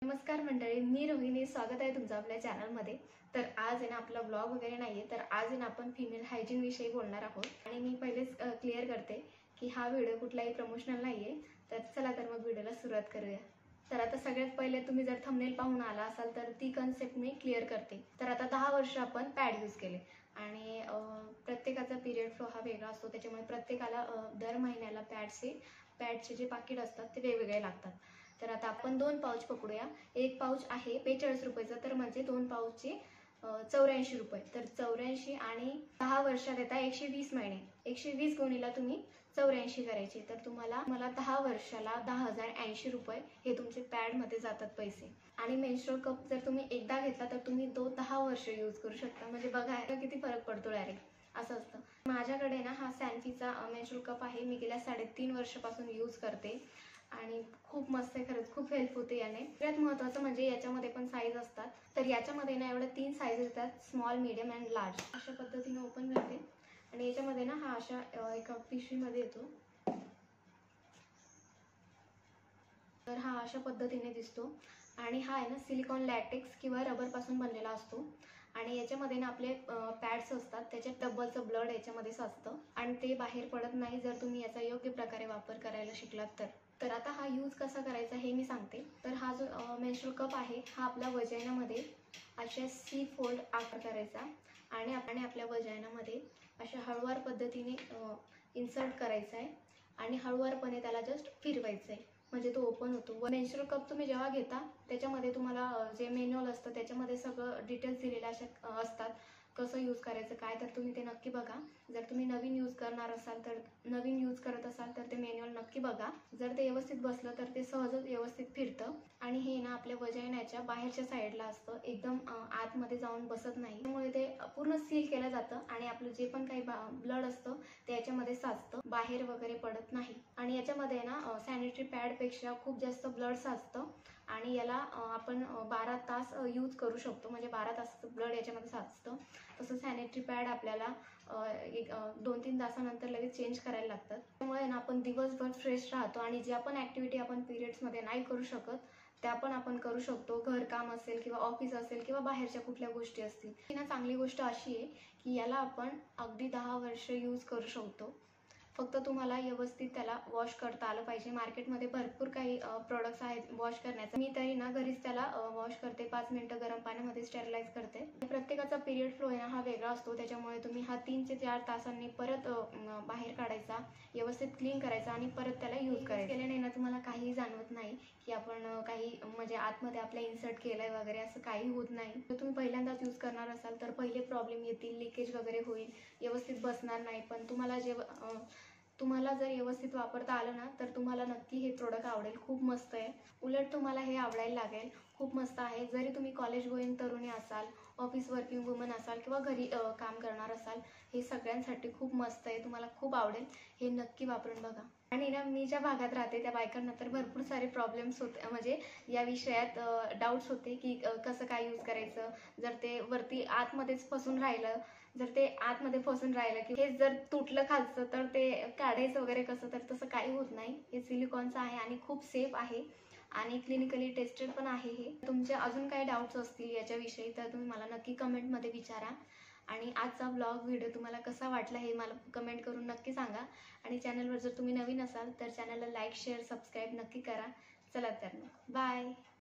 नमस्कार मंडळी, मी रोहिणी. स्वागत आहे तुमचं आपल्या चॅनलमध्ये. तर आज आहे ना आपला ब्लॉग वगैरे नाहीये, तर आज आहे ना आपण फिमेल हायजीन विषयी बोलणार आहोत. आणि मी पहिलेच क्लिअर करते की हा व्हिडिओ कुठलाही प्रमोशनल नाहीये. तर चला तर मग व्हिडिओला सुरुवात करूया. तर आता सगळ्यात पहिले तुम्ही जर थंबनेल पाहून आला असाल तर ती कन्सेप्ट मी क्लिअर करते. तर आता 10 वर्ष आपण पॅड यूज केले आणि प्रत्येकाचा पिरियड फ्लो हा वेगळा असतो. त्याच्यामुळे प्रत्येकाला दर महिन्याला पॅडचे जे पाकिट असतात ते वेगवेगळे लागतात. तर आता आपण 2 पाऊच पकडूया. एक पाऊच आहे 42 रुपयाचं, तर म्हणजे 2 पाऊचचे 84 रुपये. तर 84 आणि 10 वर्षात येतात 120 महिने. 120 गुणीला तुम्ही 84 करायचे, तर मला 10 वर्षाला 10,080 रुपये हे तुमचे पॅडमध्ये जातात पैसे. आणि मेन्स्ट्रुअल कप जर तुम्ही एकदा घेतला तर तुम्ही तो 10 वर्ष यूज करू शकता. म्हणजे बघा किती फरक पडतो डायरेक्ट. असं असतं. माझ्याकडे ना हा सॅनफीचा मेन्स्ट्रुअल कप आहे. मी गेल्या 3.5 वर्षापासून यूज करते आणि खूप मस्त आहे. खरंच खूप हेल्प होते याने. सगळ्यात महत्त्वाचं म्हणजे याच्यामध्ये पण साईज असतात. तर याच्यामध्ये ना एवढ्या 3 साईज येतात: स्मॉल, मीडियम अँड लार्ज. अशा पद्धतीने ओपन करते आणि याच्यामध्ये ना हा अशा एका पिशवीमध्ये येतो. तर हा अशा पद्धतीने दिसतो आणि हा आहे ना सिलिकॉन लॅटेक्स किंवा रबरपासून बनलेला असतो. आणि याच्यामध्ये ना आपले पॅड्स असतात, त्याच्यात डबलचं ब्लड याच्यामध्ये साचतं आणि ते बाहेर पडत नाही जर तुम्ही याचा योग्य प्रकारे वापर करायला शिकलात तर. तर आता हा यूज कसा करायचा हे मी सांगते. तर हा जो मेन्स्ट्रुअल कप आहे हा आपल्या वजायनामध्ये अशा सी फोल्ड आकार करायचा आणि आपल्या वजायनामध्ये अशा हळूवार पद्धतीने इन्सर्ट करायचा आहे आणि हळूवारपणे त्याला जस्ट फिरवायचं आहे, म्हणजे तो ओपन होतो. मेन्स्ट्रुअल कप तुम्ही जेव्हा घेता त्याच्यामध्ये तुम्हाला जे मॅन्युअल असतं त्याच्यामध्ये सगळं डिटेल्स दिलेले असतात, कसं यूज करायचं काय. तर तुम्ही ते नक्की बघा. जर तुम्ही नवीन यूज करत असाल तर ते मॅन्युअल नक्की बघा. जर ते व्यवस्थित बसलं तर ते सहजच व्यवस्थित फिरतं. आणि हे ना आपल्या वजायनाच्या बाहेरच्या साईडला असतं, एकदम आतमध्ये जाऊन बसत नाही. त्यामुळे ते पूर्ण सील केलं जातं आणि आपलं जे पण काही ब्लड असतं ते याच्यामध्ये साचतं, बाहेर वगैरे पडत नाही. आणि याच्यामध्ये ना सॅनिटरी पॅडपेक्षा खूप जास्त ब्लड साचतं आणि याला आपण 12 तास यूज करू शकतो. म्हणजे 12 तास ब्लड याच्यामध्ये साचतं. तसं सॅनिटरी पॅड आपल्याला 2-3 तासानंतर लगेच चेंज करायला लागतात. त्यामुळे ना आपण दिवसभर फ्रेश राहतो आणि ज्या पण ॲक्टिव्हिटी आपण पिरियड्समध्ये नाही करू शकत त्या पण आपण करू शकतो. घरकाम असेल किंवा ऑफिस असेल किंवा बाहेरच्या कुठल्या गोष्टी असतील. ही ना चांगली गोष्ट अशी आहे की याला आपण अगदी 10 वर्ष यूज करू शकतो. फक्त तुम्हाला व्यवस्थित त्याला वॉश करता आलं पाहिजे. मार्केटमध्ये भरपूर काही प्रोडक्ट्स आहेत वॉश करण्याचं. मी तरी ना घरीच त्याला वॉश करते. 5 मिनिटं गरम पाण्यामध्ये स्टेरिलाइज करते. प्रत्येकाचा पिरियड फ्लो आहे ना हा वेगळा असतो. त्याच्यामुळे तुम्ही हा 3 ते 4 तासांनी परत बाहेर काढायचा, व्यवस्थित क्लीन करायचा आणि परत त्याला यूज करायचं. केल्याने ना तुम्हाला काही जाणवत नाही की आपण काही म्हणजे आतमध्ये आपल्या इन्सर्ट केलंय वगैरे, असं काही होत नाही. जर तुम्ही पहिल्यांदाच यूज करणार असाल तर पहिले प्रॉब्लेम येतील, लिकेज वगैरे होईल, व्यवस्थित बसणार नाही. पण तुम्हाला जर व्यवस्थित वापरता आलं ना तर तुम्हाला नक्की हे प्रोडक्ट आवडेल. खूप मस्त आहे. उलट तुम्हाला हे आवडायला लागेल. खूप मस्त आहे. जरी तुम्ही कॉलेज गोईंग तरुणी असाल, ऑफिस वर्किंग वुमन असाल किंवा घरी काम करणार असाल, हे सगळ्यांसाठी खूप मस्त आहे. तुम्हाला खूप आवडेल. हे नक्की वापरून बघा. आणि ना मी ज्या भागात राहते त्या बायकांना तर भरपूर सारे प्रॉब्लेम्स होते, म्हणजे या विषयात डाऊट्स होते की कसं काय यूज करायचं. जर ते वरती आतमध्येच फसून राहिलं की हे जर तुटलं खालचं तर ते काढायचं वगैरे कसं. तर तसं काही होत नाही. हे सिलिकॉनचं आहे आणि खूप सेफ आहे आणि क्लिनिकली टेस्टेड पण आहे. हे तुमचे अजून काही डाऊट्स असतील याच्याविषयी तर तुम्ही मला नक्की कमेंटमध्ये विचारा. आणि आजचा व्हिडिओ तुम्हाला कसा वाटला हे मला कमेंट करून नक्की सांगा. आणि चॅनलवर जर तुम्ही नवीन असाल तर चॅनलला लाईक, शेअर, सबस्क्राईब नक्की करा. चला तर बाय.